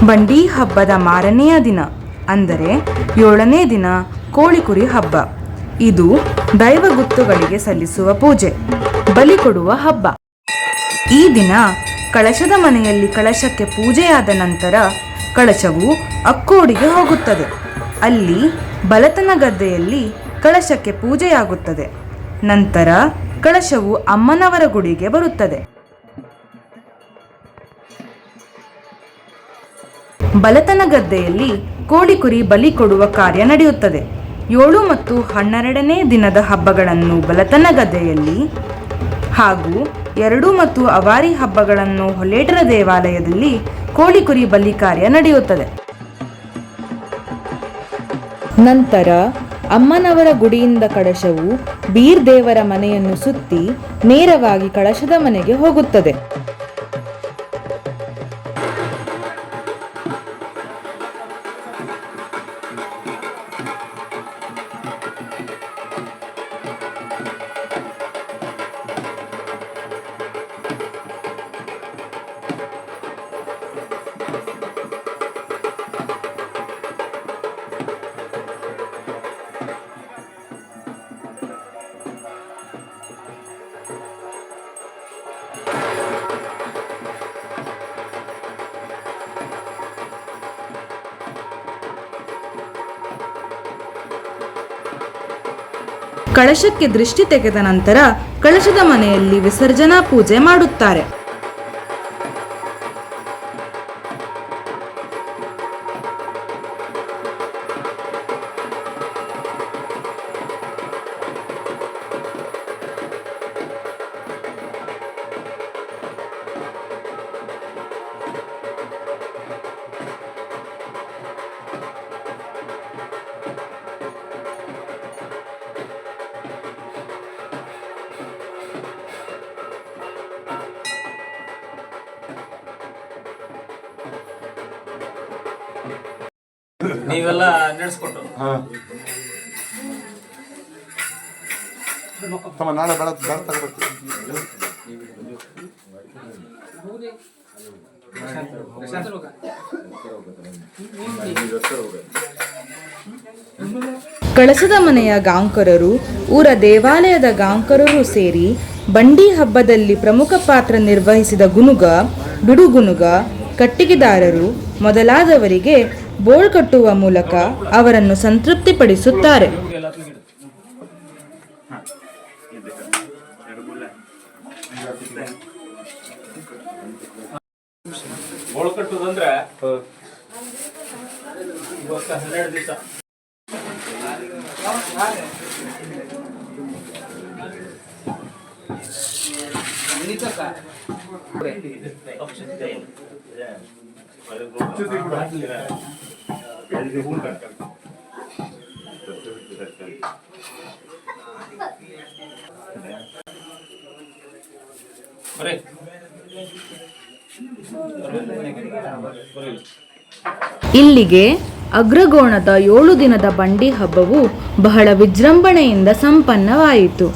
ಬಂಡಿ ಹಬ್ಬದ ಮಾರನೆಯ ದಿನ ಅಂದರೆ 7ನೇ ದಿನ ಕೋಳಿಕುರಿ ಹಬ್ಬ. ಇದು ದೈವಗುತ್ತುಗಳಿಗೆ ಸಲ್ಲಿಸುವ ಪೂಜೆ, ಬಲಿ ಕೊಡುವ ಹಬ್ಬ. ಈ ದಿನ ಕಳಶದ ಮನೆಯಲ್ಲಿ ಕಳಶಕ್ಕೆ ಪೂಜೆಯಾದ ನಂತರ ಕಳಶವು ಅಕ್ಕೋಡಿಗೆ ಹೋಗುತ್ತದೆ. ಅಲ್ಲಿ ಬಲತನ ಗದ್ದೆಯಲ್ಲಿ ಕಳಶಕ್ಕೆ ಪೂಜೆಯಾಗುತ್ತದೆ. ನಂತರ ಕಳಶವು ಅಮ್ಮನವರ ಗುಡಿಗೆ ಬರುತ್ತದೆ. ಬಲತನ ಗದ್ದೆಯಲ್ಲಿ ಕೋಳಿಕುರಿ ಬಲಿ ಕೊಡುವ ಕಾರ್ಯ ನಡೆಯುತ್ತದೆ. 7 ಮತ್ತು 12ನೇ ದಿನದ ಹಬ್ಬಗಳನ್ನು ಬಲತನ ಗದ್ದೆಯಲ್ಲಿ ಹಾಗೂ 2 ಮತ್ತು ಅವಾರಿ ಹಬ್ಬಗಳನ್ನು ಹೊಲೇಟರ ದೇವಾಲಯದಲ್ಲಿ ಕೋಳಿಕುರಿ ಬಲಿ ಕಾರ್ಯ ನಡೆಯುತ್ತದೆ. ನಂತರ ಅಮ್ಮನವರ ಗುಡಿಯಿಂದ ಕಳಶವು ಬೀರ್ ದೇವರ ಮನೆಯನ್ನು ಸುತ್ತಿ ನೇರವಾಗಿ ಕಳಶದ ಮನೆಗೆ ಹೋಗುತ್ತದೆ. ಕಳಶಕ್ಕೆ ದೃಷ್ಟಿ ತೆಗೆದ ನಂತರ ಕಳಶದ ಮನೆಯಲ್ಲಿ ವಿಸರ್ಜನಾ ಪೂಜೆ ಮಾಡುತ್ತಾರೆ. ನೀವೆಲ್ಲ ನಡೆಸ್ಕೊಟ್ಟು ನಾಳೆ ಬೆಳ ತಗೋಬೇಕು. ಕಳಸದ ಮನೆಯ ಗಾಂಕರರು, ಊರ ದೇವಾಲಯದ ಗಾಂಕರರು ಸೇರಿ ಬಂಡಿ ಹಬ್ಬದಲ್ಲಿ ಪ್ರಮುಖ ಪಾತ್ರ ನಿರ್ವಹಿಸಿದ ಗುನುಗ, ಬಿಡುಗುನುಗ, ಕಟ್ಟಿಗೆದಾರರು ಮೊದಲಾದವರಿಗೆ ಬೋಳ್ ಕಟ್ಟುವ ಮೂಲಕ ಅವರನ್ನು ಸಂತೃಪ್ತಿಪಡಿಸುತ್ತಾರೆ. ಬೋಳ್ ಕಟ್ಟುದಂದ್ರೆ ಇವತ್ತು 12 ದಿವಸ ಇಲ್ಲಿಗೆ ಅಗ್ರಗೋಣದ 7 ದಿನದ ಬಂಡಿ ಹಬ್ಬವು ಬಹಳ ವಿಜೃಂಭಣೆಯಿಂದ ಸಂಪನ್ನವಾಯಿತು.